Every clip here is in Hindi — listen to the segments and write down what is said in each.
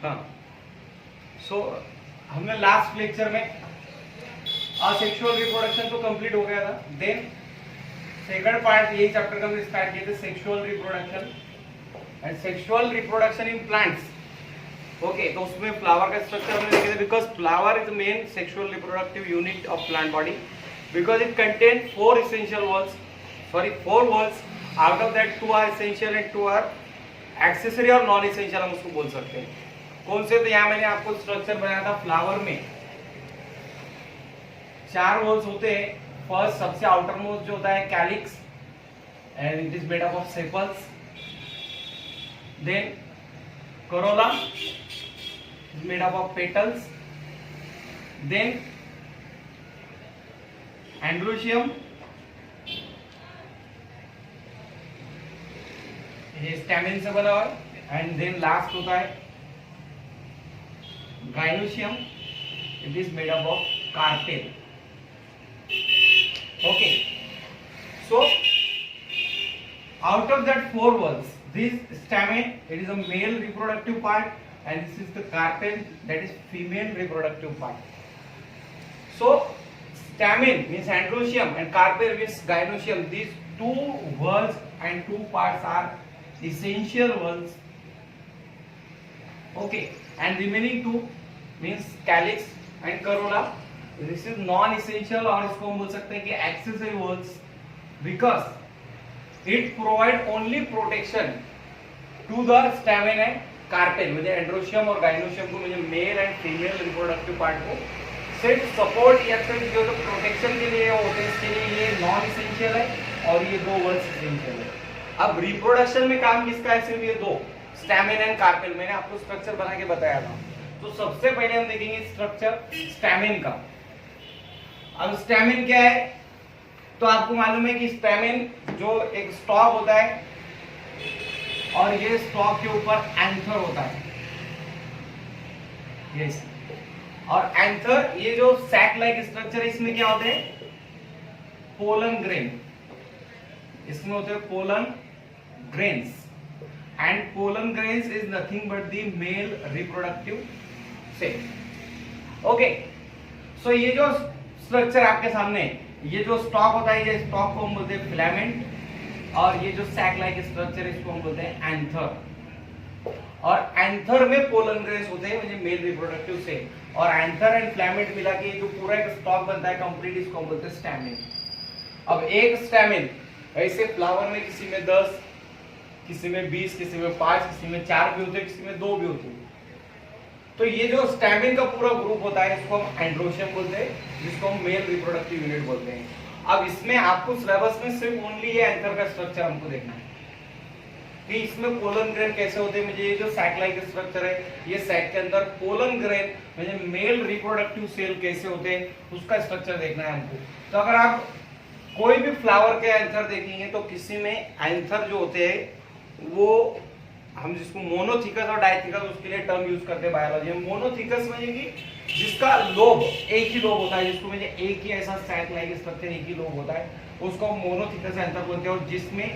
हाँ, सो हमने लास्ट लेक्चर में असेक्सुअल रिप्रोडक्शन तो कंप्लीट हो गया था। देन सेकंड पार्ट यही चैप्टर का हमने स्टार्ट किया था, sexual reproduction and sexual reproduction in plants. Okay, तो उसमें फ्लावर का स्ट्रक्चर हमने देखे थे, because flower is the main sexual reproductive unit of plant body, because it contain four whorls, out of that 2 are essential and 2 are accessory और नॉन एसेंशियल हम उसको बोल सकते हैं। कौन से? तो यहाँ मैंने आपको स्ट्रक्चर बनाया था, फ्लावर में 4 वॉल्स होते हैं। फर्स्ट सबसे आउटर मोस्ट जो होता है calyx and it is made up of sepals. Then corolla is made up of petals. Then androecium, ये स्टैमिन से बना हुआ है। एंड देन लास्ट होता है gynoecium, it is made up of carpel. Okay, so out of that 4 walls, this stamen, it is a male reproductive part, and this is the carpel, that is female reproductive part. So stamen means androecium and carpel means gynoecium. These 2 walls and 2 parts are essential walls. Okay, and remaining 2 means calyx and corolla. This is non-essential, और इसको हम बोल सकते हैं कि accessory walls, because it provide only protection to the stamen and carpel. म्हणजे एंड्रोशियम और गाइनोशियम को, म्हणजे male and female reproductive part को सिर्फ सपोर्ट या फिर जो प्रोटेक्शन के लिए होते हैं, इसके लिए ये नॉन इसेंशियल है और ये 2 वर्ड्स इसेंशियल है। अब रिप्रोडक्शन में काम किसका है? सिर्फ ये 2, स्टैमेन एंड कार्पेल। मैंने आपको स्ट्रक्चर बना के बताया था। तो सबसे पहले हम देखेंगे स्ट्रक्चर स्टैमेन का। अब स्टैमेन क्या है? तो आपको मालूम है कि स्टैमेन जो एक स्टॉक होता है और ये स्टॉक के ऊपर एंथर होता है, यस। और एंथर, ये जो सैक लाइक स्ट्रक्चर है, इसमें क्या होते हैं? Pollen grain. इसमें होते हैं pollen grains, and pollen grains is nothing but the male reproductive cell. Okay, so ये जो स्ट्रक्चर आपके सामने है, ये जो स्टॉक होता है, ये स्टॉक को हम बोलते हैं फिलामेंट, और ये जो सैक लाइक स्ट्रक्चर है इसको हम बोलते हैं एंथर। और एंथर में पोलन ग्रेन्स होते हैं, म्हणजे मेल रिप्रोडक्टिव सेल, और एंथर एंड फिलामेंट मिला के जो पूरा एक स्टॉक बनता है कंप्लीट, इसको हम बोलते हैं स्टैमेन। अब एक स्टैमेन ऐसे फ्लावर में किसी में 10, किसी में 20, किसी में 5, किसी में 4 भी होते हैं, किसी में 2 भी होते हैं। तो ये जो स्टैमेन का पूरा ग्रुप होता है, इसको हम एंड्रोशियम बोलते हैं, जिसको हम मेल रिप्रोडक्टिव यूनिट बोलते हैं। अब इसमें आपको सिलेबस में सिर्फ ओनली ये एंथर का स्ट्रक्चर हमको देखना है कि इसमें पोलन ग्रेन कैसे होते हैं। मुझे ये जो सैक लाइक स्ट्रक्चर है, ये सैक के अंदर पोलन ग्रेन मतलब मेल रिप्रोडक्टिव सेल कैसे होते हैं, उसका स्ट्रक्चर देखना है हमको। तो अगर आप कोई भी फ्लावर के एंथर देखेंगे तो किसी में एंथर जो होते हैं वो हम जिसको मोनोथिकस और डाइथिकस, उसके लिए टर्म यूज करते हैं बायोलॉजी में। मोनोथिकस म्हणजे की जिसका लोब एक ही लोब होता है, जिसको म्हणजे एक ही ऐसा सैक लाइक स्ट्रक्चर एक ही लोब होता है, उसको हम मोनोथिकस एंथर बोलते हैं। और जिसमें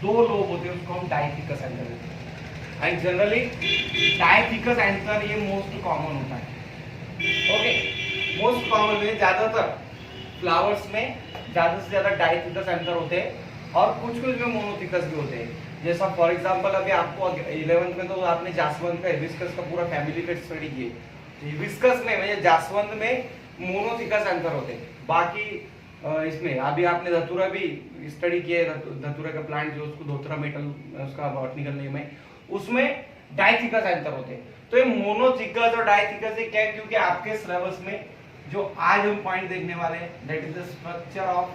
2 लोब होते हैं उसको हम डाइथिकस एंथर बोलते हैं। एंड जनरली डाइथिकस एंथर ये मोस्ट कॉमन होता है। ओके, मोस्ट कॉमन में ज्यादातर फ्लावर्स में ज्यादा से ज्यादा डाइथिकस एंथर होते हैं, और कुछ कुछ में मोनोथिकस भी होते हैं। जैसा फॉर एग्जांपल अभी आपको 11th में तो आपने जासवंत का हिबिस्कस का पूरा फैमिली का स्टडी किए। हिबिस्कस में म्हणजे जासवंत में मोनोथिकस एंथर होते हैं। बाकी इसमें अभी आपने धतूरा भी स्टडी किया है, धतूरा का प्लांट जो उसको धोत्रा मेटल उसका बॉटनिकल नेम है, उसमें डाइथिकस एंथर होते हैं। तो ये मोनोथिकस और डाइथिकस क्या है? क्योंकि आपके सिलेबस में जो आज हम पॉइंट देखने वाले हैं, that is the structure of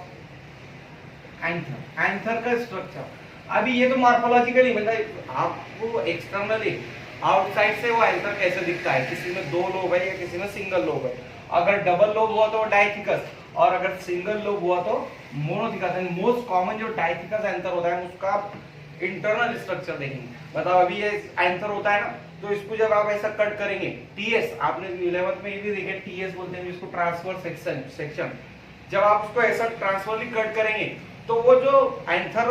anther. Anther का स्ट्रक्चर अभी ये तो मॉर्फोलॉजिकली मतलब आपको एक्सटर्नली आउटसाइड से वो एंथर कैसे दिखता है, किसी में 2 लोब है या किसी में सिंगल लोब है। अगर डबल लोब हुआ तो डाइथिकस, और अगर सिंगल लोब हुआ तो मोनोथिकस। मोस्ट कॉमन जो डाइथिकस एंथर होता है उसका इंटरनल स्ट्रक्चर देखेंगे। मतलब अभी ये एंथर होता है ना, तो इसको जब आप ऐसा कट करेंगे, टीएस आपने 11th में ये भी देखे, टीएस बोलते हैं इसको, ट्रांसवर्स सेक्शन। जब आप उसको ऐसा ट्रांसफरली कट करेंगे तो वो जो एंथर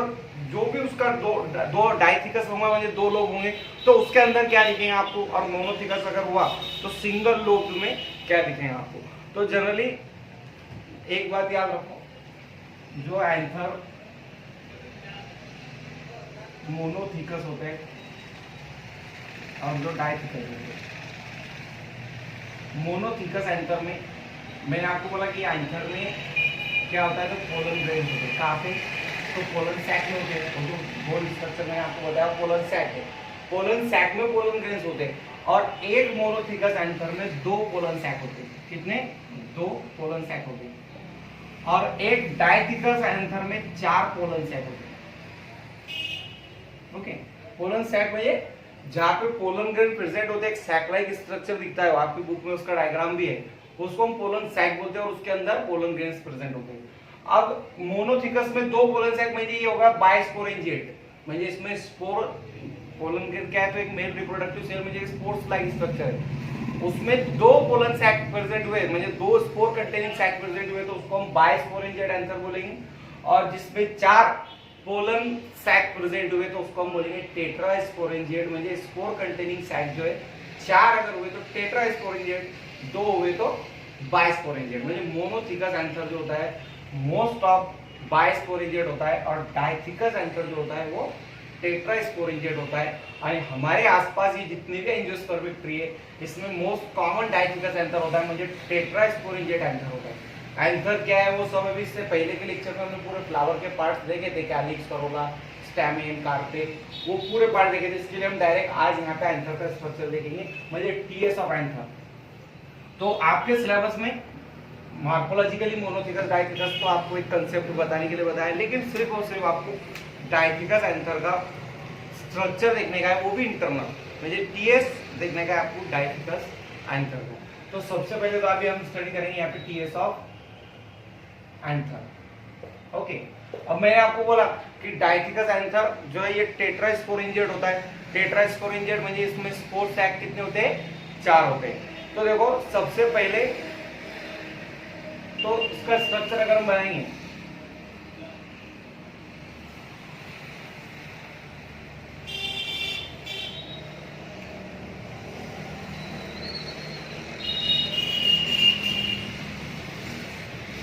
जो भी उसका दो डाइथिकस होगा म्हणजे दो लोब होंगे तो उसके अंदर क्या दिखेंगे आपको, और मोनोथिकस अगर हुआ तो सिंगल लोब में क्या दिखेंगे आपको। तो जनरली एक बात याद रखो, जो एंथर मोनोथिकस होते हैं और जो डाइथिकस होते हैं, मोनोथिकस एंथर में मैंने आपको बोला कि एंथर में क्या होता है, तो पोलन ग्रेन्स होते हैं। कहाँ पे, तो पोलन सैक में होते हैं। जो होल स्ट्रक्चर मैंने आपको बताया पोलन सैक है, पोलन सैक में पोलन ग्रेन्स होते हैं। और एक मोनोथिकस एंथर में दो पोलन सैक होते हैं। कितने, दो पोलन सैक होते हैं। और एक डाइथिकस एंथर में चार पोलन सैक होते हैं। ओके, पोलन सैक में ये जहाँ पे पोलन ग्रेन प्रेजेंट होते हैं, एक सैक लाइक स्ट्रक्चर दिखता है, आपकी बुक में उसका डायग्राम भी है, उसको हम पोलन सैक बोलते हैं और उसके अंदर पोलन ग्रेन्स प्रेजेंट होते हैं। अब मोनोथिकस में दो पोलन सैक में ये होगा बायस्पोरेंजिएट, म्हणजे इसमें स्पोर पोलन ग्रेन क्या है, तो एक मेल रिप्रोडक्टिव सेल में स्पोर्स लाइक स्ट्रक्चर है, उसमें दो पोलन सैक प्रेजेंट हुए, म्हणजे दो स्पोर कंटेनिंग सैक प्रेजेंट हुए तो उसको हम बायस्पोरेंजिएट एंथर बोलेंगे। और जिसमें चार पोलन सैक प्रेजेंट हुए तो उसको हम बोलेंगे टेट्रास्पोरेंजिएट, म्हणजे स्पोर कंटेनिंग सैक जो है चार अगर हुए तो टेट्रास्पोरेंजिएट, दो हुए तो बायस्पोरेंजिएट। म्हणजे मोनोथिकस एंथर जो होता है मोस्ट ऑफ बायस्पोरेंजिएट होता है और डाइथिकस एंथर जो होता है वो टेट्रास्पोरेंजिएट होता है। और हमारे आसपास ये जितने भी एंजियोस्पर्मिक ट्री है इसमें मोस्ट कॉमन डाइथिकस एंथर होता है, म्हणजे टेट्रास्पोरेंजिएट एंथर होता है। एंथर क्या है वो सब अभी इससे पहले के लेक्चर में हमने पूरे फ्लावर के पार्ट्स देखे थे, कैलिक्स, करोला, स्टैमेन, कार्पेट, वो पूरे पार्ट देखे थे। इसके लिए हम डायरेक्ट आज यहाँ पे एंथर का स्ट्रक्चर देखेंगे, म्हणजे टीएस ऑफ एंथर। तो आपके सिलेबस में मॉर्फोलॉजिकली मोनोथिकस डाइथिकस तो आपको एक कंसेप्ट बताने के लिए बताया, लेकिन सिर्फ और सिर्फ आपको डाइथिकस एंथर का स्ट्रक्चर देखने का है, वो भी इंटरनल, म्हणजे टीएस देखने का है आपको डाइथिकस एंथर का। तो सबसे पहले तो अभी हम स्टडी करेंगे यहाँ पे टीएस ऑफ एंथर। ओके, अब मैंने आपको बोला कि डाइथिकस एंथर जो है ये टेट्रास्पोरेंजिएट होता है। टेट्रास्पोरेंजिएट म्हणजे इसमें स्पोर सैक कितने होते हैं, चार होते हैं। तो देखो सबसे पहले तो इसका स्ट्रक्चर अगर हम बनाएंगे,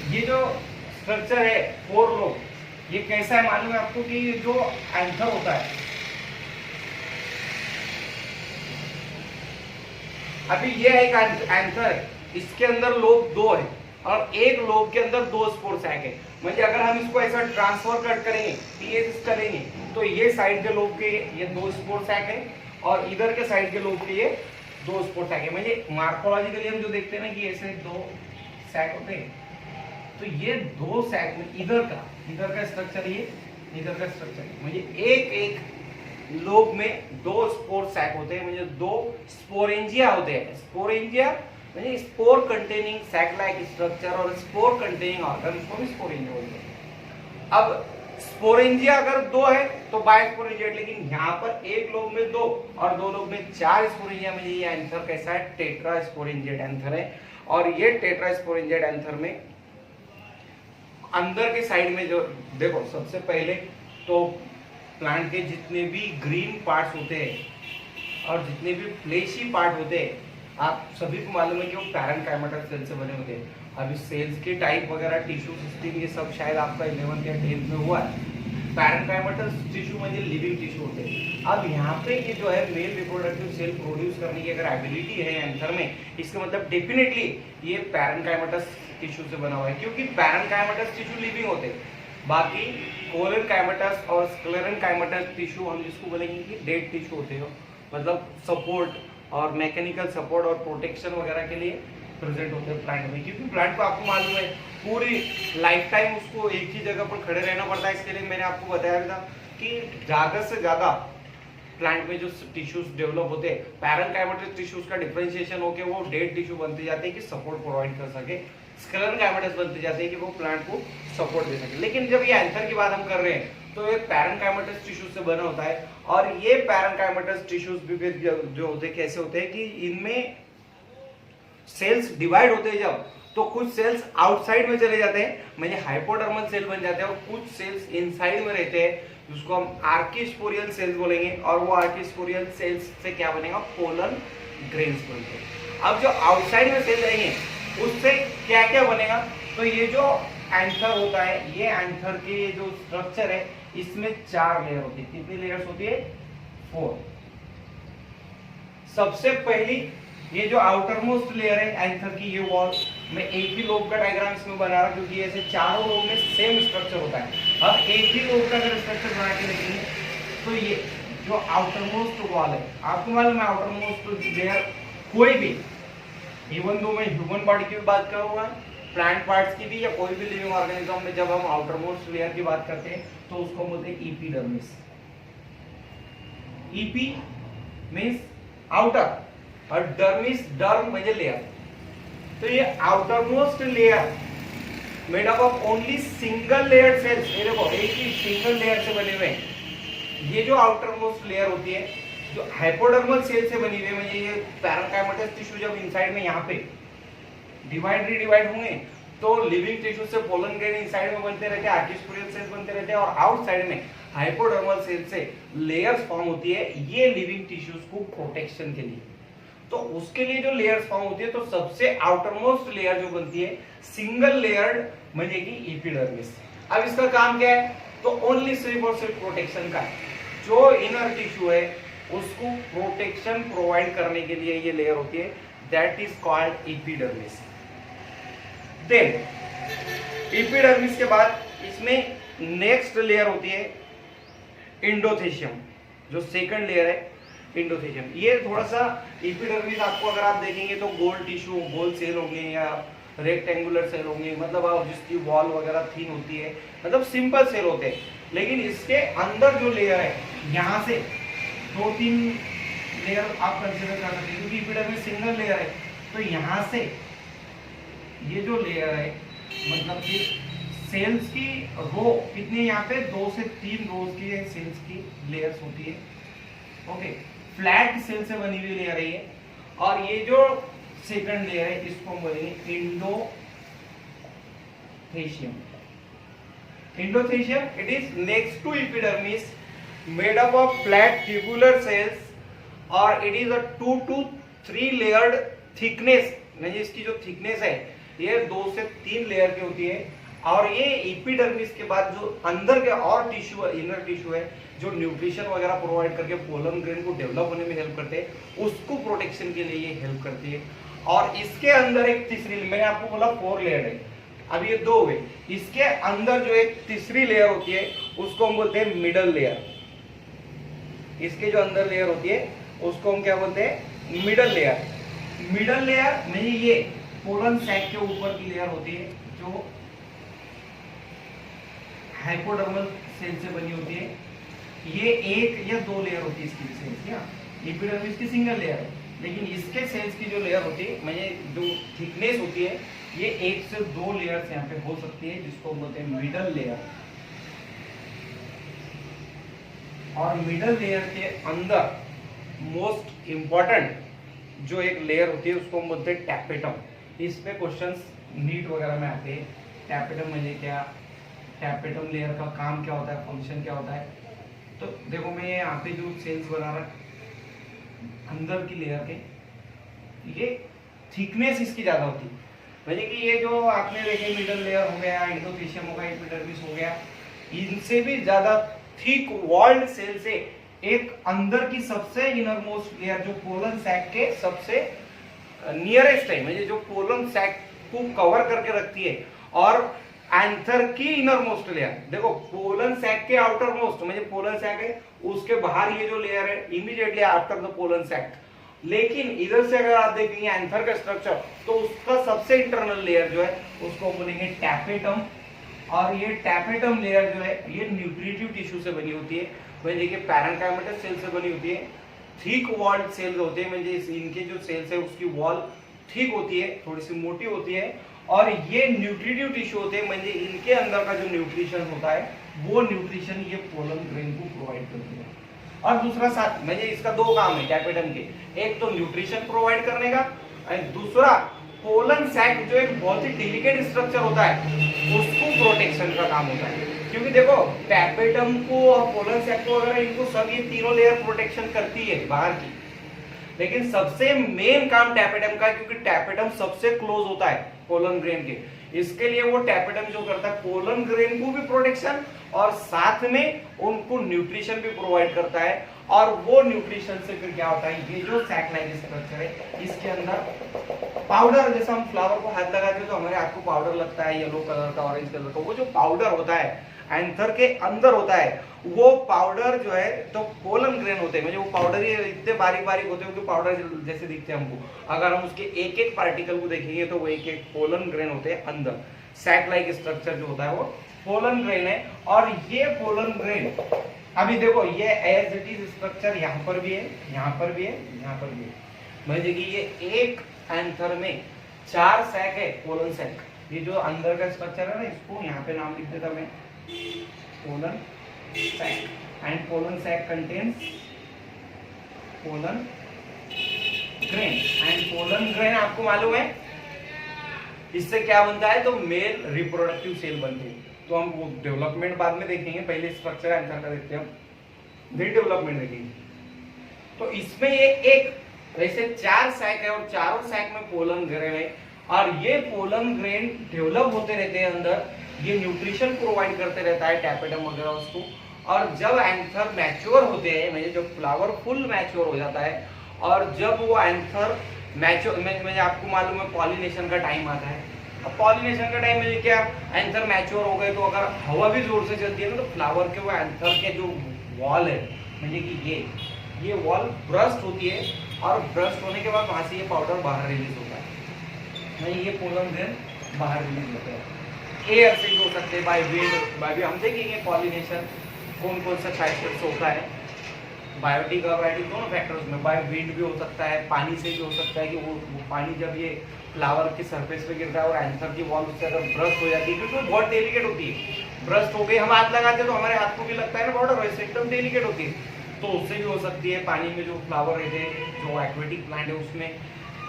ये जो स्ट्रक्चर है फोर लोब, ये कैसा है मालूम है आपको, कि जो एंथर होता है, अभी ये एक एंथर है, इसके अंदर लोब दो है और एक लोब के अंदर दो स्पोर सैक है। म्हणजे अगर हम इसको ऐसा ट्रांसफर कट करेंगे, टीएस करेंगे, तो ये साइड के लोब के ये दो स्पोर सैक है और इधर के साइड के लोब के ये दो स्पोर सैक है। म्हणजे मॉर्फोलॉजिकली हम जो देखते हैं ना कि ऐसे दो सैक होते हैं, तो ये दो सैक में इधर का स्ट्रक्चर, ये इधर का स्ट्रक्चर है, म्हणजे एक एक लोब में दो स्पोर सैक होते हैं, म्हणजे दो स्पोरेंजिया होते हैं। स्पोरेंजिया म्हणजे spore containing sac like structure और स्पोर कंटेनिंग ऑर्गन, इसको भी स्पोरेंजिया बोलते हैं। अब स्पोरेंजिया अगर दो है तो बायस्पोरेंजिएट, लेकिन यहाँ पर एक लोब में दो और दो लोब में चार स्पोरेंजिया में ये एंथर कैसा है, टेट्रास्पोरेंजिएट एंथर है। और ये टेट्रास्पोरेंजिएट एंथर में अंदर के साइड में जो देखो, सबसे पहले तो प्लांट के जितने भी ग्रीन पार्ट्स होते हैं और जितने भी फ्लेशी पार्ट होते हैं, आप सभी को मालूम है कि वो पैरेन्काइमेटस सेल से बने होते हैं। अभी सेल्स के टाइप वगैरह, टिश्यू सिस्टम, ये सब शायद आपका 11th या 10th में हुआ है। पैरेन्काइमेटस टिश्यू म्हणजे लिविंग टिश्यू होते हैं। अब यहाँ पे ये जो है मेल रिप्रोडक्टिव सेल प्रोड्यूस करने की अगर एबिलिटी है एंथर में, इसका मतलब डेफिनेटली ये पैरेन्काइमेटस टिश्यू से बना हुआ है, क्योंकि पैरेन्काइमेटस टिश्यू लिविंग होते हैं। बाकी कोलेनकाइमेटस और स्क्लेरेनकाइमेटस टिश्यू हम जिसको बोलेंगे कि डेड टिश्यू होते हो, मतलब सपोर्ट और मैकेनिकल सपोर्ट और प्रोटेक्शन वगैरह के लिए प्रेजेंट होते हैं प्लांट में। क्योंकि प्लांट को आपको मालूम है पूरी लाइफ टाइम उसको एक ही जगह पर खड़े रहना पड़ता है। इसके लिए मैंने आपको बताया था कि ज़्यादा से ज़्यादा प्लांट में जो टिश्यूज डेवलप होते हैं, पैरेन्काइमेटस टिश्यूज का डिफरेंशिएशन होकर वो डेड टिश्यू बनते जाते हैं कि सपोर्ट प्रोवाइड कर सके, स्क्लेरेनकाइमेटस बनते जाते हैं कि वो प्लांट को सपोर्ट दे सके। लेकिन जब ये एंथर की बात हम कर रहे हैं तो ये पैरेन्काइमेटस टिश्यू से बना होता है। और ये पैरेन्काइमेटस टिश्यूज भी जो होते हैं कैसे होते हैं कि इनमें सेल्स डिवाइड होते हैं जब, तो कुछ सेल्स आउटसाइड में चले जाते हैं, म्हणजे हाइपोडर्मल सेल बन जाते हैं, और कुछ सेल्स इनसाइड में रहते हैं, जिसको हम आर्किस्पोरियल सेल्स बोलेंगे, और वो आर्किस्पोरियल सेल्स से क्या बनेगा, पोलन ग्रेन्स बनते हैं। अब जो आउटसाइड में सेल रहेंगे उससे क्या क्या बनेगा, तो ये जो एंथर होता है, ये एंथर के जो स्ट्रक्चर है इसमें 4 लेयर होती है। कितनी लेयर्स होती है, 4। सबसे पहली ये जो आउटर मोस्ट लेयर है एंथर की, ये वॉल, मैं एक ही लोब का डायग्राम इसमें बना रहा क्योंकि ऐसे चारों लोब में सेम स्ट्रक्चर होता है। अब एक ही लोब का अगर स्ट्रक्चर बना के देखेंगे तो ये जो आउटर मोस्ट वॉल है, आपको मालूम है आउटर मोस्ट लेयर कोई भी, इवन दो मैं ह्यूमन बॉडी की भी बात करूंगा, प्लांट पार्ट्स की भी, या कोई भी लिविंग ऑर्गेनिज्म में जब हम आउटर मोस्ट लेयर की बात करते हैं तो उसको बोलते हैं एपिडर्मिस। ईपी मीन्स आउटर और डर्मिस, डर्म म्हणजे लेयर। तो ये outermost layer made up of only single layer cells, ये देखो एक ही सिंगल लेयर से बने हुए हैं। ये जो आउटर मोस्ट लेयर होती है जो हाइपोडर्मल सेल से बनी हुई है, म्हणजे ये पैरेन्काइमेटस टिश्यू जब इनसाइड में यहाँ पे डिवाइड रीडिवाइड होंगे तो लिविंग टिश्यू से पोलन ग्रेन इनसाइड में बनते रहते हैं, आर्किस्पोरियल सेल्स बनते रहते हैं, और आउटसाइड में हाइपोडर्मल सेल से लेयर्स फॉर्म होती है ये लिविंग टिश्यूज को प्रोटेक्शन के लिए। तो उसके लिए जो लेयर्स फॉर्म होती है तो सबसे आउटर मोस्ट लेयर जो बनती है सिंगल लेयर्ड म्हणजे की एपिडर्मिस। अब इसका काम क्या है, तो ओनली सिर्फ और सिर्फ प्रोटेक्शन का है। जो इनर टिश्यू है उसको प्रोटेक्शन प्रोवाइड करने के लिए ये लेयर होती है, that is called epidermis. Then epidermis के बाद इसमें नेक्स्ट लेयर होती है एंडोथेशियम, जो सेकंड लेयर है एंडोथेशियम। ये थोड़ा सा एपिडर्मिस आपको अगर आप देखेंगे तो गोल टिश्यू, गोल सेल होंगे या रेक्टेंगुलर सेल होंगे, मतलब आप जिसकी वॉल वगैरह थिन होती है, मतलब सिंपल सेल होते हैं। लेकिन इसके अंदर जो लेयर है यहाँ से 2-3 लेयर आप कंसीडर कर सकते हैं, क्योंकि एपिडर्मिस सिंगल लेयर है। तो यहाँ से ये जो लेयर है मतलब कि सेल्स की रो कितनी, यहाँ पे 2 से 3 रोज की सेल्स की लेयर्स होती है। ओके, फ्लैट सेल से बनी हुई लेयर है ये। और ये जो सेकंड लेयर है इसको हम बोलेंगे endothecium. Endothecium it is next to epidermis, made up of flat tubular cells, और it is a 2 to 3 layered thickness, यानी इसकी जो थिकनेस है ये 2 से 3 लेयर की होती है। और ये एपिडर्मिस के बाद जो अंदर के और टिश्यू है, इनर टिश्यू है, जो न्यूट्रिशन वगैरह प्रोवाइड करके पोलन ग्रेन को डेवलप होने में हेल्प करते हैं, उसको प्रोटेक्शन के लिए ये हेल्प करती है। और इसके अंदर एक तीसरी, मैंने आपको बोला 4 लेयर है, अब ये 2 हुए, इसके अंदर जो एक तीसरी लेयर होती है उसको हम बोलते हैं मिडल लेयर। इसके जो अंदर लेयर होती है उसको हम क्या बोलते हैं, मिडल लेयर। मिडल लेयर में ये पोलन सैक के ऊपर की लेयर होती है जो हाइपोडर्मल सेल से बनी होती है। ये 1 या 2 लेयर होती है इसकी सेल्स की, एपिडर्मिस की सिंगल लेयर है, लेकिन इसके सेल्स की जो लेयर होती है म्हणजे जो थिकनेस होती है ये 1 से 2 लेयर्स यहाँ पे हो सकती है, जिसको बोलते हैं मिडल लेयर। और मिडल लेयर के अंदर मोस्ट इंपॉर्टेंट जो एक लेयर होती है उसको हम बोलते हैं टैपेटम। इस पे क्वेश्चंस नीट वगैरह में आते हैं। टैपेटम म्हणजे क्या, टैपेटम लेयर का काम क्या होता है, फंक्शन क्या होता है। तो देखो मैं यहाँ पे जो सेल्स बना रहा अंदर की लेयर के, ये थिकनेस इसकी ज्यादा होती है, म्हणजे कि ये जो आपने देखे मिडल लेयर हो गया, एंडोथेशियम हो गया, एपिडर्मिस हो गया, इनसे भी ज्यादा थिक वॉल्ड सेल से एक अंदर की सबसे इनर मोस्ट लेयर जो पोलन सैक के सबसे नियरेस्ट है, म्हणजे जो पोलन सैक को कवर करके रखती है, और एंथर की इनर मोस्ट लेयर। देखो पोलन सैक के आउटर मोस्ट म्हणजे पोलन सैक है, उसके बाहर ये जो लेयर है immediately after the pollen sac. लेकिन इधर से अगर आप देखेंगे एंथर का स्ट्रक्चर तो उसका सबसे इंटरनल लेयर जो है उसको बोलेंगे टैपेटम। और ये टैपेटम लेयर जो है ये न्यूट्रिटिव टिश्यू से बनी होती है, म्हणजे कि पैरेन्काइमेटस सेल से बनी होती है। थिक वॉल्ड सेल्स होते हैं, म्हणजे इनके जो सेल्स है उसकी वॉल थिक होती है, थोड़ी सी मोटी होती है, और ये न्यूट्रिटिव टिश्यू होते हैं, म्हणजे इनके अंदर का जो न्यूट्रिशन होता है वो न्यूट्रिशन ये पोलन ग्रेन को प्रोवाइड करती है। और दूसरा साथ म्हणजे इसका 2 काम है टैपेटम के, एक तो न्यूट्रिशन प्रोवाइड करने का, और दूसरा पोलन सैक जो एक बहुत ही डेलिकेट स्ट्रक्चर होता है उसको प्रोटेक्शन का काम होता है। क्योंकि देखो टैपेटम को और पोलन सैक को वगैरह इनको सब ये तीनों लेयर प्रोटेक्शन करती है बाहर की, लेकिन सबसे मेन काम टैपेटम का है, क्योंकि टैपेटम सबसे क्लोज होता है पोलन ग्रेन के, इसके लिए वो टैपेटम जो करता है पोलन ग्रेन को भी प्रोटेक्शन और साथ में उनको न्यूट्रिशन भी प्रोवाइड करता है। और वो न्यूट्रिशन से फिर क्या होता है, ये जो सैक लाइक स्ट्रक्चर है इसके अंदर पाउडर, जैसे हम फ्लावर को हाथ लगाते हैं तो हमारे हाथ को पाउडर लगता है येलो कलर का, ऑरेंज कलर का, वो जो पाउडर होता है एंथर के अंदर होता है, वो पाउडर जो है तो पोलन ग्रेन होते हैं, मतलब वो पाउडर ही इतने बारीक बारीक होते हैं कि पाउडर जैसे दिखते हैं हमको, अगर हम उसके एक एक पार्टिकल को देखेंगे तो वो एक एक पोलन ग्रेन होते हैं अंदर। सैक लाइक स्ट्रक्चर जो होता है वो पोलन ग्रेन है। और ये पोलन ग्रेन अभी देखो ये एज इट इज स्ट्रक्चर यहाँ पर भी है, यहाँ पर भी है, यहाँ पर भी है, मतलब कि ये एक एंथर में 4 सैक है पोलन सैक। ये जो अंदर का स्ट्रक्चर है ना, इसको यहाँ पे नाम लिख देता मैं pollen sac, and pollen sac contains pollen grain, and pollen grain आपको मालूम है इससे क्या बनता है, तो मेल रिप्रोडक्टिव सेल बनते हैं। तो हम वो डेवलपमेंट बाद में देखेंगे, पहले स्ट्रक्चर एंथर का देखते हैं हम, फिर डेवलपमेंट देखेंगे। तो इसमें ये एक वैसे 4 सैक है और चारों सैक में पोलन ग्रेन है, और ये पोलन ग्रेन डेवलप होते रहते हैं अंदर, ये न्यूट्रिशन प्रोवाइड करते रहता है टैपेटम वगैरह उसको। और जब एंथर मैच्योर होते हैं, मतलब जब फ्लावर फुल मैच्योर हो जाता है, और जब वो एंथर मैच्योर में आपको मालूम है पॉलिनेशन का टाइम आता है। अब पॉलिनेशन का टाइम में क्या, एंथर मैच्योर हो गए तो अगर हवा भी जोर से चलती है ना, तो फ्लावर के वो एंथर के जो वॉल है, मतलब कि ये वॉल ब्रस्ट होती है, और ब्रस्ट होने के बाद वहां से ये पाउडर बाहर रिलीज होता है, ये पोलन ग्रेन बाहर रिलीज होता है। एयर से भी हो सकते हैं, बाय विंड, बाय हम देखेंगे पॉलिनेशन कौन कौन सा फैक्टर्स होता है, बायोटिक और बायोटिक दोनों फैक्टर्स में। बाय विंड भी हो सकता है, पानी से भी हो सकता है कि वो पानी जब ये फ्लावर की सरफेस पे गिरता है और एंथर की वॉल उससे अगर ब्रस्ट हो जाती है, क्योंकि वो बहुत डेलिकेट होती है, ब्रस्ट हो गई, हम हाथ लगाते हैं तो हमारे हाथ को भी लगता है ना पाउडर, वैसे एकदम डेलिकेट होती है, तो उससे भी हो सकती है। पानी में जो फ्लावर रहते हैं, जो एक्वेटिक प्लांट है उसमें,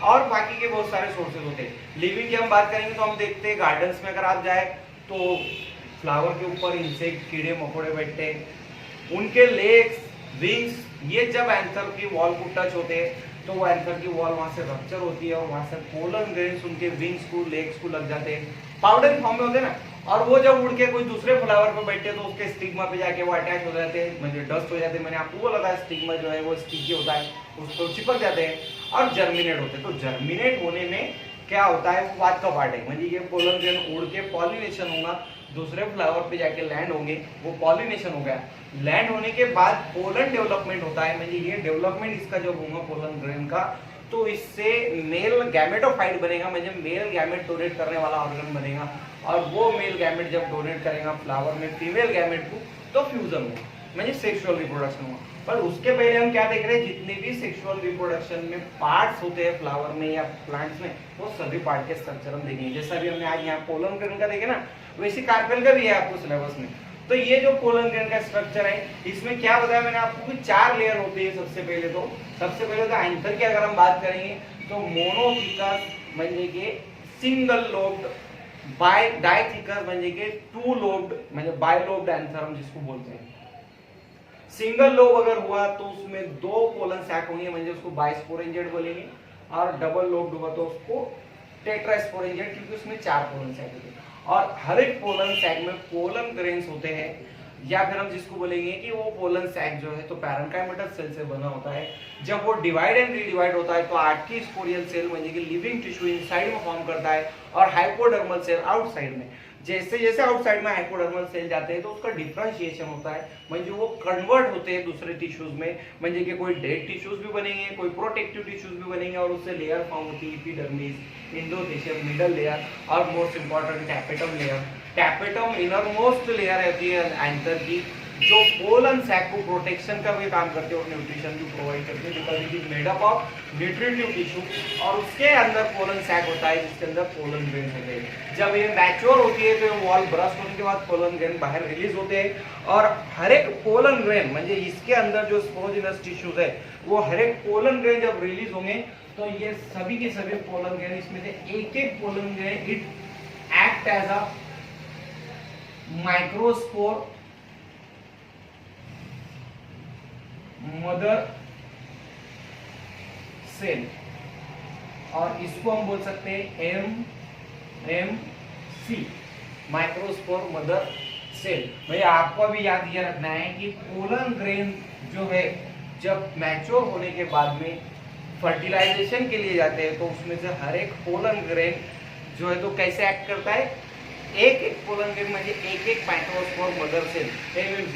और बाकी के बहुत सारे सोर्सेज होते हैं। लिविंग की हम बात करेंगे तो हम देखते हैं गार्डन्स में अगर आप जाए तो फ्लावर के ऊपर इंसेक्ट, कीड़े मकोड़े बैठते हैं, उनके लेग्स, विंग्स, ये जब एंथर की वॉल को टच होते हैं तो वो एंथर की वॉल वहां से रप्चर होती है, और वहां से पोलन ग्रेन्स उनके विंग्स को, लेग्स को लग जाते हैं, पाउडर फॉर्म में होते हैं ना, और वो जब उड़ के कोई दूसरे फ्लावर पे बैठते हैं तो उसके स्टिग्मा पे जाके वो अटैच हो जाते हैं, मतलब डस्ट हो जाते हैं। मैंने आपको बोला था स्टिग्मा जो है वो स्टिकी होता है, उसको चिपक जाते हैं और जर्मिनेट होते हैं। तो जर्मिनेट होने में क्या होता है, वो बात का पार्ट है, मतलब ये पोलन ग्रेन उड़ के पॉलिनेशन होगा, दूसरे फ्लावर पे जाके लैंड होंगे, वो पॉलिनेशन हो गया। लैंड होने के बाद पोलन डेवलपमेंट होता है, मतलब ये डेवलपमेंट इसका जब होगा पोलन ग्रेन का, तो इससे मेल गैमेटोफाइट बनेगा, मतलब मेल गैमेट डोनेट करने वाला ऑर्गन बनेगा, और वो मेल गैमेट जब डोनेट करेगा फ्लावर में फीमेल गैमेट को, तो फ्यूजन होगा, मतलब सेक्सुअल रिप्रोडक्शन होगा। पर उसके पहले हम क्या देख रहे हैं, जितने भी सेक्सुअल रिप्रोडक्शन में पार्ट्स होते हैं फ्लावर में या प्लांट्स में, वो सभी पार्ट के स्ट्रक्चर हम देखेंगे। जैसा भी हमने आज यहाँ पोलन ग्रेन का देखे ना, वैसे कार्पेल का भी है आपको सिलेबस में। तो ये जो पोलन ग्रेन का स्ट्रक्चर है, इसमें क्या बताया मैंने आपको कि 4 लेयर होती है। सबसे पहले तो एंथर की अगर हम बात करेंगे तो मोनोथिकस म्हणजे के सिंगल लोब्ड, डायथिकस म्हणजे के 2 लोब्ड, म्हणजे बायलोब्ड एंथर हम जिसको बोलते हैं। सिंगल लोब अगर हुआ तो उसमें 2 पोलन सैक होंगे, म्हणजे उसको बाइस्पोरेंजियड बोलेंगे, और डबल लोब्ड हुआ तो उसको टेट्रास्पोरेंजियड, क्योंकि उसमें 4 पोलन सैक होते हैं। और हर एक पोलन सैक में पोलन ग्रेन्स होते हैं, या फिर हम जिसको बोलेंगे कि वो पोलन सैक जो है तो पैरेन्काइमल सेल से बना होता है। जब वो डिवाइड एंड रीडिवाइड होता है तो आर्की स्पोरियल सेल म्हणजे कि लिविंग टिश्यू इनसाइड में फॉर्म करता है, और हाइपोडर्मल सेल आउटसाइड में। जैसे जैसे आउटसाइड में हाइपोडर्मल सेल जाते हैं तो उसका डिफरेंशिएशन होता है, म्हणजे वो कन्वर्ट होते हैं दूसरे टिश्यूज में, म्हणजे कि कोई डेड टिश्यूज भी बनेंगे, कोई प्रोटेक्टिव टिश्यूज भी बनेंगे, और उससे लेयर फॉर्म होती है, एपिडर्मिस, एंडोथेलियम, मिडल लेयर, और most important tapetum layer. Tapetum inner most layer होती है एंथर की, जो पोलन सैक को प्रोटेक्शन का भी काम करते हैं और न्यूट्रिशन भी प्रोवाइड करते हैं, because it is made up of nutritive tissue, और उसके अंदर पोलन सैक होता है जिसके अंदर पोलन ग्रेन होते हैं। जब ये मैच्योर होती है तो ये वॉल ब्रस्ट होने के बाद पोलन ग्रेन बाहर रिलीज होते हैं, और हर एक पोलन ग्रेन म्हणजे इसके अंदर जो स्पोरोजिनस टिश्यूज है, वो हर एक पोलन ग्रेन जब रिलीज होंगे तो ये सभी के सभी पोलन ग्रेन, इसमें से एक एक pollen grain it act as a microspore mother cell, और इसको हम बोल सकते हैं MMC, माइक्रोस्पोर मदर सेल। भैया आपको भी याद ये रखना है कि पोलन ग्रेन जो है जब मैच्योर होने के बाद में फर्टिलाइजेशन के लिए जाते हैं तो उसमें से हर एक पोलन ग्रेन जो है तो कैसे एक्ट करता है, एक एक पोलन ग्रेन म्हणजे एक एक microspore mother cell MMC।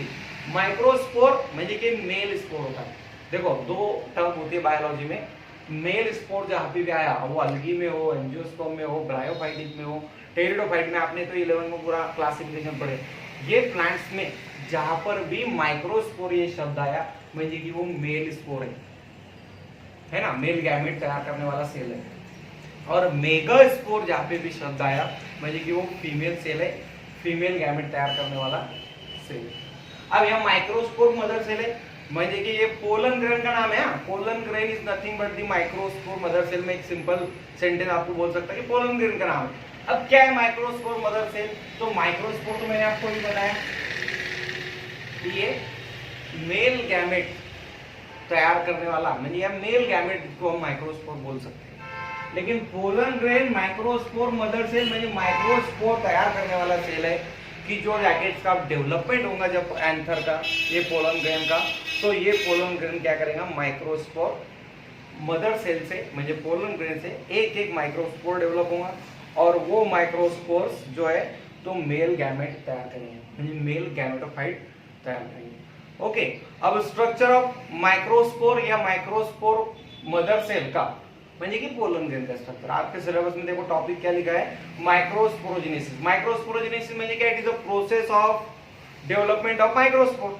Microspore म्हणजे कि मेल स्पोर होता है। देखो दो टर्म होती है बायोलॉजी में, मेल स्पोर जहां पे भी आया वो अलगी में हो, एंजियोस्पर्म में हो, ब्रायोफाइटिक में हो, टेरिडोफाइट में, आपने तो 11 में पूरा क्लासिफिकेशन पढ़े। ये प्लांट्स में जहां पर भी माइक्रोस्पोर ये शब्द आया म्हणजे कि वो मेल स्पोर है ना, मेल गैमेट तैयार करने वाला सेल है। और मेगास्पोर जहां पे भी शब्द आया म्हणजे कि वो फीमेल सेल है, फीमेल गैमेट तैयार करने वाला सेल। अब यह माइक्रोस्पोर मदर सेल है म्हणजे कि ये पोलन ग्रेन का नाम है। Pollen grain is nothing but the microspore mother cell में एक सिंपल सेंटेंस आपको बोल सकता है कि पोलन ग्रेन का नाम है। अब क्या है माइक्रोस्पोर मदर सेल, तो माइक्रोस्पोर तो मैंने आपको भी बताया कि ये मेल गैमेट तैयार करने वाला म्हणजे या मेल गैमेट को हम माइक्रोस्पोर बोल सकते हैं। लेकिन pollen grain microspore mother cell म्हणजे माइक्रोस्पोर तैयार करने वाला सेल है कि जो जैकेट्स का डेवलपमेंट होगा जब एंथर का, ये पोलन ग्रेन का, तो ये पोलन ग्रेन क्या करेगा, माइक्रोस्पोर मदर सेल से म्हणजे पोलन ग्रेन से एक एक माइक्रोस्पोर डेवलप होगा और वो माइक्रोस्पोर्स जो है तो मेल गैमेट तैयार करेंगे म्हणजे मेल गैमेटोफाइट तैयार करेंगे। ओके, अब स्ट्रक्चर ऑफ माइक्रोस्पोर या माइक्रोस्पोर मदर सेल का म्हणजे कि पोलन ग्रेन का स्ट्रक्चर। आपके सिलेबस में देखो टॉपिक क्या लिखा है, माइक्रोस्पोरोजेनेसिस। माइक्रोस्पोरोजेनेसिस म्हणजे क्या, it is a process of development of microspore.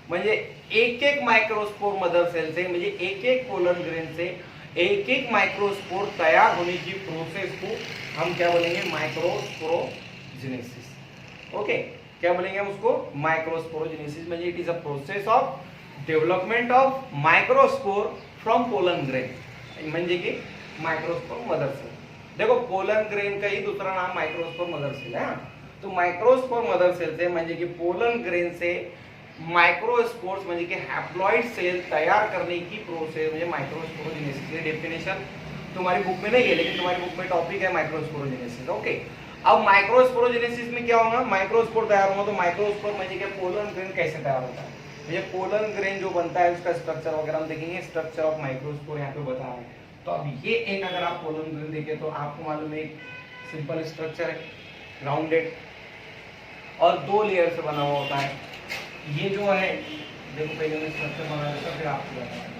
म्हणजे एक एक माइक्रोस्पोर मदर सेल से म्हणजे एक एक पोलन ग्रेन से एक एक माइक्रोस्पोर तैयार होने की प्रोसेस को हम क्या बोलेंगे, माइक्रोस्पोरोजेनेसिस। ओके, क्या बोलेंगे हम उसको, माइक्रोस्पोरोजेनेसिस म्हणजे it is a process of development of microspore from pollen grain म्हणजे कि माइक्रोस्पोर मदर सेल। देखो पोलन ग्रेन का ही दूसरा नाम माइक्रोस्पोर मदर सेल है। तो माइक्रोस्पोर मदर सेल से म्हणजे कि पोलन ग्रेन से माइक्रोस्पोर्स म्हणजे कि हैप्लॉइड सेल तैयार करने की प्रोसेस म्हणजे माइक्रोस्पोरोजेनेसिस। ये डेफिनेशन तुम्हारी बुक में नहीं है लेकिन तुम्हारी बुक में टॉपिक है माइक्रोस्पोरोजेनेसिस। ओके, अब माइक्रोस्पोरोजेनेसिस में क्या होगा, माइक्रोस्पोर तैयार होगा। तो माइक्रोस्पोर म्हणजे कि पोलन ग्रेन कैसे तैयार होता है, ये पोलन ग्रेन जो बनता है उसका स्ट्रक्चर वगैरह हम देखेंगे। स्ट्रक्चर ऑफ माइक्रोस्पोर यहाँ पे बता रहे हैं। तो अब ये एक अगर आप पोलन ग्रेन देखें तो आपको मालूम है एक सिंपल स्ट्रक्चर है, राउंडेड और दो लेयर से बना हुआ होता है। ये जो है देखो पहले मैं स्ट्रक्चर बना देता हूं फिर आपको बताऊंगा,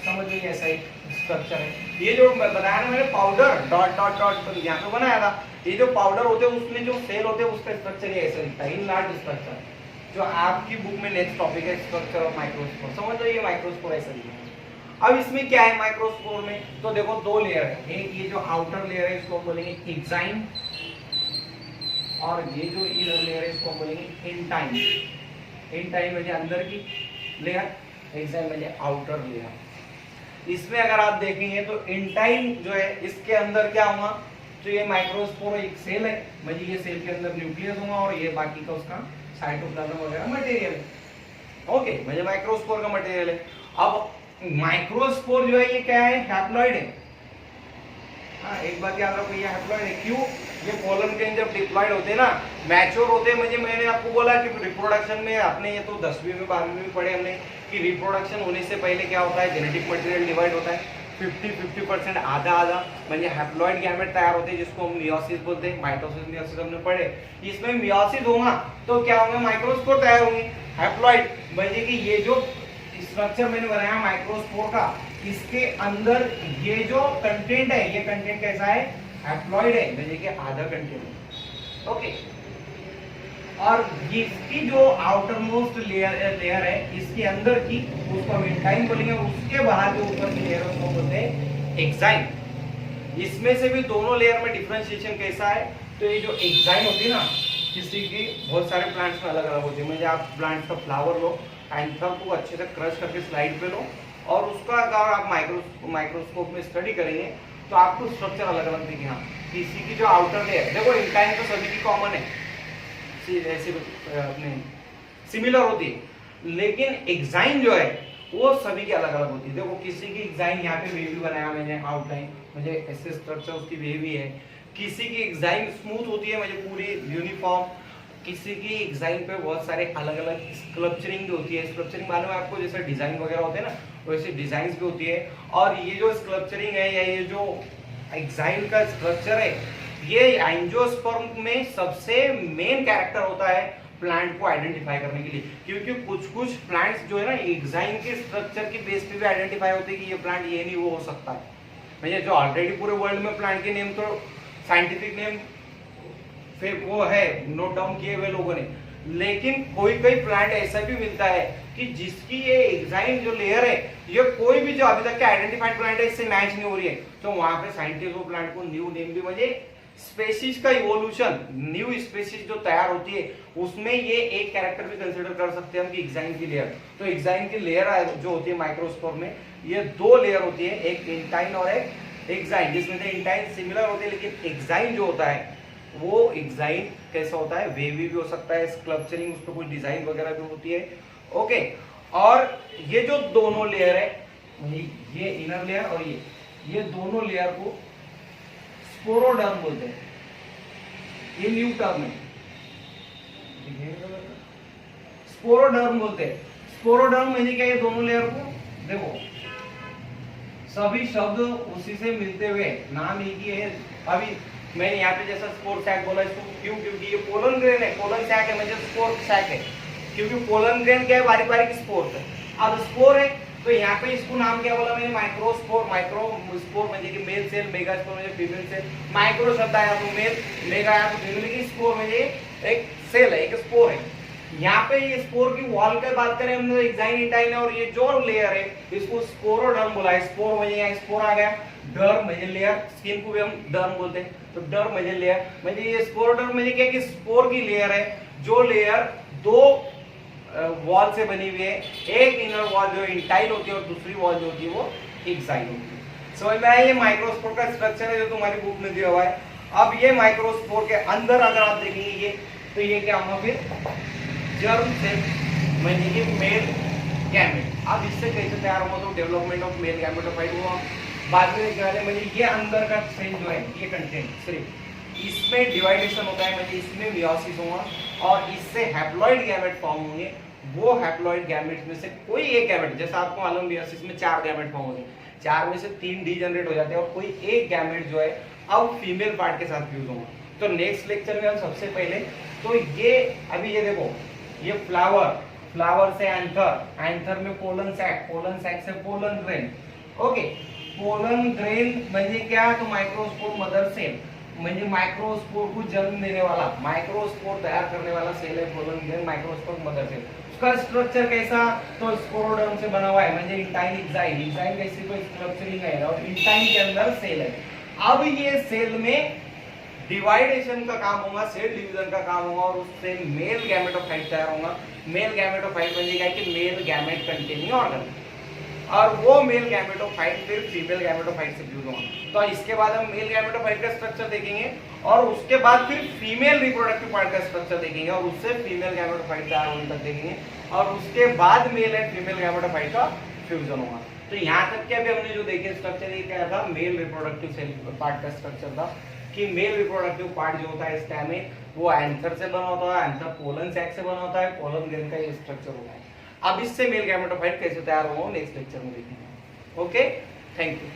समझ लीजिए ऐसा एक स्ट्रक्चर है। ये जो बताया ना मैंने पाउडर डॉट डॉट डॉट तो यहाँ पे बनाया था, ये जो पाउडर होते हैं उसमें जो सेल होते हैं उसका स्ट्रक्चर ये ऐसा दिखता है, इन लार्ज स्ट्रक्चर। जो आपकी बुक में नेक्स्ट टॉपिक है स्ट्रक्चर ऑफ माइक्रोस्पोर, समझ लो ये माइक्रोस्पोर ऐसा दिखता है। अब इसमें क्या है माइक्रोस्पोर में, तो देखो दो लेयर है, एक ये जो आउटर लेयर है इसको बोलेंगे एक्साइन और ये जो इनर लेयर है इसको बोलेंगे इंटाइन। इंटाइन म्हणजे अंदर की लेयर, एक्साइन म्हणजे आउटर लेयर। इसमें अगर आप देखेंगे तो इंटाइन जो है इसके अंदर क्या होगा, तो ये माइक्रोस्पोर एक सेल है म्हणजे ये सेल के अंदर न्यूक्लियस होगा और ये बाकी का उसका साइटोप्लाज्म वगैरह मटेरियल है। ओके, म्हणजे माइक्रोस्पोर का मटेरियल है। अब माइक्रोस्पोर जो है ये क्या है, हैप्लॉइड है। हाँ, एक बात याद रखो, ये हैप्लॉइड है। क्यों, ये पोलन ग्रेन जब डिप्लॉइड होते हैं ना, मैच्योर होते हैं, म्हणजे मैंने आपको बोला कि रिप्रोडक्शन में अपने ये तो 10वीं में 12वीं में पढ़े हमने कि रिप्रोडक्शन होने से पहले क्या होता है, जेनेटिक मटेरियल डिवाइड होता है 50-50% आधा आधा, म्हणजे हैप्लॉइड गैमेट तैयार होते हैं जिसको हम मियोसिस बोलते हैं। माइटोसिस मियोसिस हमने पढ़े। इसमें मियोसिस होगा तो क्या होगा, माइक्रोस्पोर तैयार होंगे। हैप्लॉइड म्हणजे कि ये जो स्ट्रक्चर मैंने बनाया माइक्रोस्पोर का, इसके अंदर ये जो कंटेंट है, ये कंटेंट कैसा है, हैप्लॉइड है म्हणजे कि आधा कंटेंट है। ओके, और इसकी जो आउटर मोस्ट लेयर है इसके अंदर की उसको हम इंटाइन बोलेंगे, उसके बाहर जो ऊपर की लेयर उसको बोलते हैं एक्साइन। इसमें से भी दोनों लेयर में डिफरेंशिएशन कैसा है, तो ये जो एक्साइन होती है ना, किसी की बहुत सारे प्लांट्स में अलग अलग होती है। म्हणजे आप प्लांट्स का फ्लावर लो, एंथर को अच्छे से क्रश करके स्लाइड पे लो और उसका अगर आप माइक्रोस्कोप में स्टडी करेंगे तो आपको स्ट्रक्चर अलग अलग दिखेगा। किसी की जो आउटर लेयर, देखो इंटाइन तो सभी की कॉमन है, ऐसे अपने सिमिलर होती है, लेकिन एक्साइन जो है वो सभी की अलग अलग होती है। देखो किसी की एक्साइन यहाँ पे वेवी बनाया मैंने आउटलाइन, मुझे ऐसे स्ट्रक्चर उसकी वेवी है, किसी की एक्साइन स्मूथ होती है मुझे पूरी यूनिफॉर्म, किसी की एक्साइन पे बहुत सारे अलग अलग स्कल्पचरिंग भी होती है। स्कल्पचरिंग मालूम है आपको, जैसे डिजाइन वगैरह होते हैं ना, वैसे डिजाइन भी होती है। और ये जो स्कल्पचरिंग है या ये जो एक्साइन का स्ट्रक्चर है, ये एंजियोस्पर्म में सबसे मेन कैरेक्टर होता है प्लांट को आइडेंटिफाई करने के लिए, क्योंकि कुछ कुछ प्लांट्स जो है ना एक्साइन के स्ट्रक्चर की बेस पे भी आइडेंटिफाई होते हैं कि ये प्लांट ये नहीं वो हो सकता है। भैया जो ऑलरेडी पूरे वर्ल्ड में प्लांट के नेम तो साइंटिफिक नेम फिर वो है नोट डाउन किए हुए लोगों ने, लेकिन कोई कोई प्लांट ऐसा भी मिलता है कि जिसकी ये एक्साइन जो लेयर है, ये कोई भी जो अभी तक के आइडेंटिफाइड प्लांट है इससे मैच नहीं हो रही है, तो वहां पे साइंटिस्ट वो प्लांट को न्यू नेम भी, मुझे स्पेसीज का इवोल्यूशन, न्यू स्पेसीज जो तैयार होती है उसमें ये एक कैरेक्टर भी कंसीडर कर सकते हैं हम कि एक्साइन की लेयर। तो एक्साइन की लेयर जो होती है माइक्रोस्कोप में ये दो लेयर होती है, एक इंटाइन और एक एक्साइन, जिसमें से इंटाइन सिमिलर होते हैं, लेकिन एक्साइन जो होता है वो एक्साइन कैसा होता है, वेवी भी हो सकता है, स्कल्पचरिंग उस पर कोई डिजाइन वगैरह भी होती है। ओके, और ये जो दोनों लेयर है, ये इनर लेयर और ये दोनों लेयर को स्पोरोडर्म बोलते हैं, ये न्यू टर्म है, स्पोरोडर्म बोलते हैं। स्पोरोडर्म यानी क्या, ये दोनों लेयर को देखो सभी शब्द उसी से मिलते हुए नाम एक ही है। अभी मैंने यहाँ पे जैसा स्पोर सैक बोला इसको क्यों, क्योंकि ये पोलन ग्रेन है, पोलन सैक है म्हणजे स्पोर सैक है, क्योंकि पोलन ग्रेन क्या है, बारीक बारीक स्पोर है। अब स्पोर है तो यहाँ पे इसको नाम क्या बोला मैंने, माइक्रोस्पोर। माइक्रोस्पोर म्हणजे कि मेल सेल, मेगा स्पोर म्हणजे फीमेल सेल। माइक्रो शब्द आया तो मेल, मेगा आया तो फीमेल, लेकिन स्पोर म्हणजे एक सेल है, एक स्पोर है। यहाँ पे ये स्पोर की वॉल की बात करें हमने, एक्साइन इंटाइन है, और ये जो लेयर है इसको स्पोरोडर्म बोला है। स्पोर म्हणजे यहाँ स्पोर आ गया, डर्म म्हणजे लेयर, स्किन को भी हम डर्म बोलते हैं, तो डर्म म्हणजे लेयर, म्हणजे ये स्पोरोडर्म म्हणजे क्या कि स्पोर की लेयर है, जो लेयर दो वॉल से बनी हुई है, एक इनर वॉल जो इंटाइन होती है और दूसरी वॉल जो होती है वो एक्साइन होती है। समझ में आया, ये माइक्रोस्पोर का स्ट्रक्चर है जो तुम्हारी बुक में दिया हुआ है। अब ये माइक्रोस्पोर के अंदर अगर आप देखेंगे ये, तो ये क्या होगा फिर, जर्म सेल म्हणजे कि मेल गैमेट। अब इससे कैसे तैयार होगा, तो डेवलपमेंट ऑफ मेल गैमेटोफाइट हुआ बाद में क्या है, म्हणजे ये अंदर का सेल जो है ये कंटेंट सिर्फ इसमें डिवाइडेशन होता है, म्हणजे इसमें मियोसिस होगा और इससे हैप्लॉइड गैमेट फॉर्म होंगे। वो हैप्लॉइड गैमेट्स में से कोई एक गैमेट, जैसा आपको मालूम मियोसिस में 4 गैमेट फॉर्म होंगे, 4 में से 3 डीजनरेट हो जाते हैं और कोई एक गैमेट जो है अब फीमेल पार्ट के साथ फ्यूज होगा। तो नेक्स्ट लेक्चर में हम सबसे पहले तो ये अभी ये देखो, ये फ्लावर से एंथर में पोलन सैक से pollen grain. Okay, pollen grain म्हणजे क्या, तो माइक्रोस्पोर मदर सेल, म्हणजे माइक्रोस्पोर को जन्म देने वाला, माइक्रोस्पोर तैयार करने वाला सेल है pollen grain, microspore mother cell. उसका स्ट्रक्चर कैसा, तो स्पोरोडर्म से बना हुआ है, म्हणजे इंटाइन एक्साइन कैसी कोई स्ट्रक्चरिंग है और इंटाइन के अंदर सेल है। अब ये सेल में डिवाइडेशन का काम होगा, सेल डिवीजन का काम होगा और उससे मेल गैमेटोफाइट तैयार होगा। मेल गैमेटोफाइट म्हणजे क्या कि मेल गैमेट कंटेनिंग ऑर्गन, और वो मेल गैमेटोफाइट फिर फीमेल गैमेटोफाइट से फ्यूज होगा। तो इसके बाद हम मेल गैमेटोफाइट का स्ट्रक्चर देखेंगे और उसके बाद फिर फीमेल रिप्रोडक्टिव पार्ट का स्ट्रक्चर देखेंगे और उससे फीमेल गैमेटोफाइट तैयार होने तक देखेंगे और उसके बाद मेल एंड फीमेल गैमेटोफाइट का फ्यूजन होगा। तो यहाँ तक के अभी हमने जो देखे स्ट्रक्चर, ये क्या था, मेल रिप्रोडक्टिव सेल पार्ट का स्ट्रक्चर था कि मेल रिप्रोडक्टिव पार्ट जो होता है स्टेम में वो एंथर से बना होता है, एंथर पोलन सैक से बना होता है, पोलन ग्रेन का ये स्ट्रक्चर होता है। अब इससे मेल गैमेटोफाइट कैसे तैयार होगा नेक्स्ट लेक्चर में देखेंगे। Okay, thank you.